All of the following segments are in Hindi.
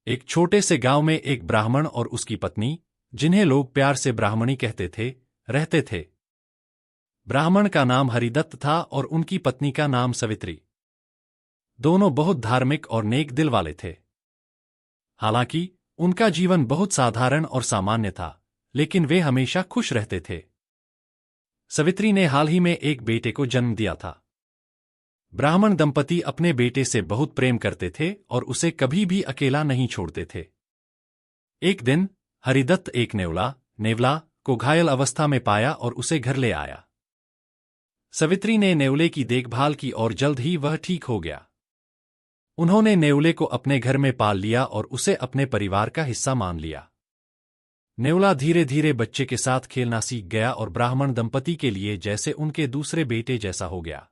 एक छोटे से गांव में एक ब्राह्मण और उसकी पत्नी, जिन्हें लोग प्यार से ब्राह्मणी कहते थे, रहते थे। ब्राह्मण का नाम हरिदत्त था और उनकी पत्नी का नाम सवित्री। दोनों बहुत धार्मिक और नेक दिल वाले थे। हालांकि उनका जीवन बहुत साधारण और सामान्य था, लेकिन वे हमेशा खुश रहते थे। सवित्री ने हाल ही में एक बेटे को जन्म दिया था। ब्राह्मण दंपति अपने बेटे से बहुत प्रेम करते थे और उसे कभी भी अकेला नहीं छोड़ते थे। एक दिन हरिदत्त एक नेवला को घायल अवस्था में पाया और उसे घर ले आया। सवित्री ने नेवले की देखभाल की और जल्द ही वह ठीक हो गया। उन्होंने नेवले को अपने घर में पाल लिया और उसे अपने परिवार का हिस्सा मान लिया। नेवला धीरे धीरे बच्चे के साथ खेलना सीख गया और ब्राह्मण दंपति के लिए जैसे उनके दूसरे बेटे जैसा हो गया।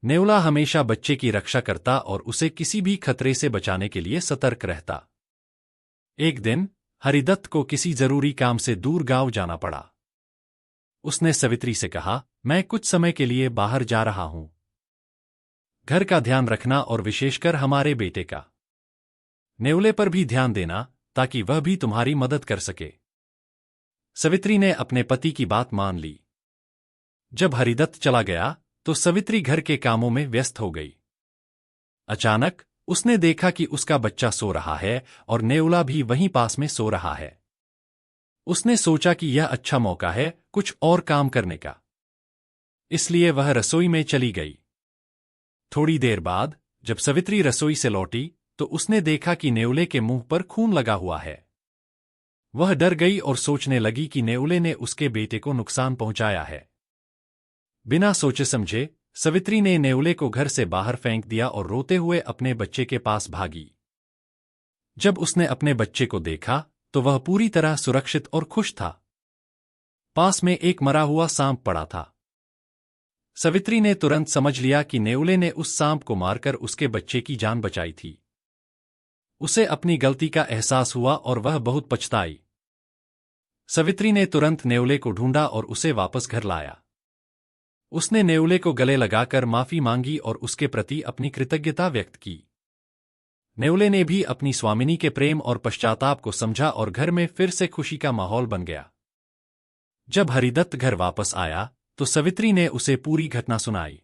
नेवला हमेशा बच्चे की रक्षा करता और उसे किसी भी खतरे से बचाने के लिए सतर्क रहता। एक दिन हरिदत्त को किसी जरूरी काम से दूर गांव जाना पड़ा। उसने सवित्री से कहा, मैं कुछ समय के लिए बाहर जा रहा हूं। घर का ध्यान रखना और विशेषकर हमारे बेटे का। नेवले पर भी ध्यान देना ताकि वह भी तुम्हारी मदद कर सके। सवित्री ने अपने पति की बात मान ली। जब हरिदत्त चला गया तो सवित्री घर के कामों में व्यस्त हो गई। अचानक उसने देखा कि उसका बच्चा सो रहा है और नेवला भी वहीं पास में सो रहा है। उसने सोचा कि यह अच्छा मौका है कुछ और काम करने का, इसलिए वह रसोई में चली गई। थोड़ी देर बाद जब सवित्री रसोई से लौटी तो उसने देखा कि नेवले के मुंह पर खून लगा हुआ है। वह डर गई और सोचने लगी कि नेवले ने उसके बेटे को नुकसान पहुंचाया है। बिना सोचे समझे सवित्री ने नेवले को घर से बाहर फेंक दिया और रोते हुए अपने बच्चे के पास भागी। जब उसने अपने बच्चे को देखा तो वह पूरी तरह सुरक्षित और खुश था। पास में एक मरा हुआ सांप पड़ा था। सवित्री ने तुरंत समझ लिया कि नेवले ने उस सांप को मारकर उसके बच्चे की जान बचाई थी। उसे अपनी गलती का एहसास हुआ और वह बहुत पछताई। सवित्री ने तुरंत नेवले को ढूंढा और उसे वापस घर लाया। उसने नेवले को गले लगाकर माफी मांगी और उसके प्रति अपनी कृतज्ञता व्यक्त की। नेवले ने भी अपनी स्वामिनी के प्रेम और पश्चाताप को समझा और घर में फिर से खुशी का माहौल बन गया। जब हरिदत्त घर वापस आया तो सवित्री ने उसे पूरी घटना सुनाई।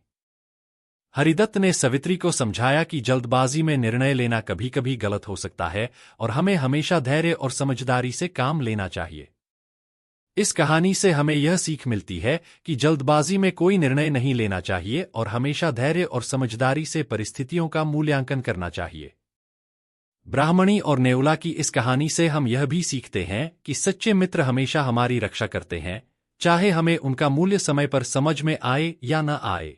हरिदत्त ने सवित्री को समझाया कि जल्दबाजी में निर्णय लेना कभी कभी गलत हो सकता है और हमें हमेशा धैर्य और समझदारी से काम लेना चाहिए। इस कहानी से हमें यह सीख मिलती है कि जल्दबाजी में कोई निर्णय नहीं लेना चाहिए और हमेशा धैर्य और समझदारी से परिस्थितियों का मूल्यांकन करना चाहिए। ब्राह्मणी और नेवला की इस कहानी से हम यह भी सीखते हैं कि सच्चे मित्र हमेशा हमारी रक्षा करते हैं, चाहे हमें उनका मूल्य समय पर समझ में आए या न आए।